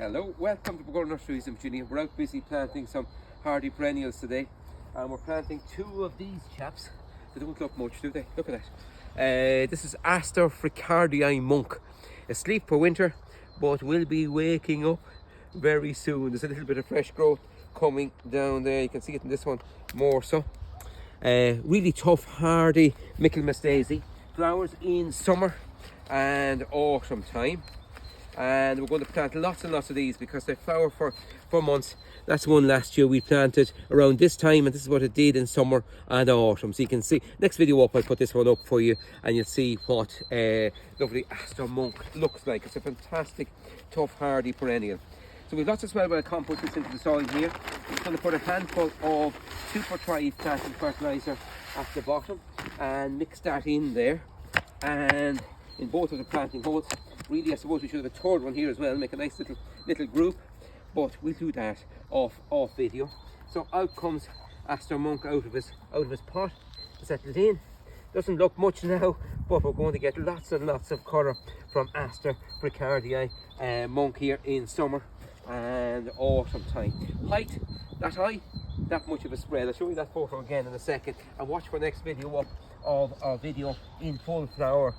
Hello, welcome to Pergola Nurseries in Virginia. We're out busy planting some hardy perennials today, and we're planting two of these chaps. They don't look much, do they? Look at that. This is Aster Monch, asleep for winter, but will be waking up very soon. There's a little bit of fresh growth coming down there. You can see it in this one more so. Really tough, hardy Michaelmas Daisy. Flowers in summer and autumn time. And we're going to plant lots and lots of these because they flower for months. That's one last year we planted around this time, and this is what it did in summer and autumn. So you can see, next video up I'll put this one up for you and you'll see what lovely Aster Monch looks like. It's a fantastic tough hardy perennial. So we've lots of smell by compost into the soil here. We're going to put a handful of Super Thrive planting fertilizer at the bottom and mix that in there, and in both of the planting holes. Really, I suppose we should have a third one here as well, make a nice little group, but we'll do that off video. So out comes Aster Monch out of his pot, settled in. Doesn't look much now, but we're going to get lots and lots of colour from Aster Monch here in summer and autumn time. Height, that high, that much of a spread. I'll show you that photo again in a second, and watch for the next video up of our video in full flower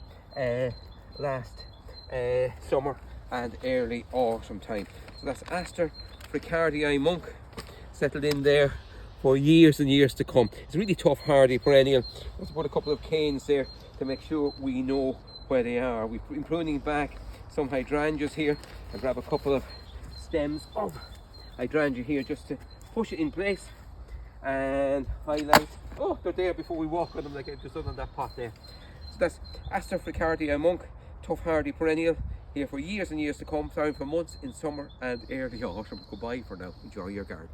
last summer and early autumn time. So that's Aster Monch, settled in there for years and years to come. It's a really tough hardy perennial. Let's put a couple of canes there to make sure we know where they are. We've been pruning back some hydrangeas here, and grab a couple of stems of hydrangea here just to push it in place and highlight. Oh, they're there before we walk on them, like I've just done on that pot there. So that's Aster Monch, tough hardy perennial, here for years and years to come, flowering for months in summer and early autumn. Goodbye for now. Enjoy your garden.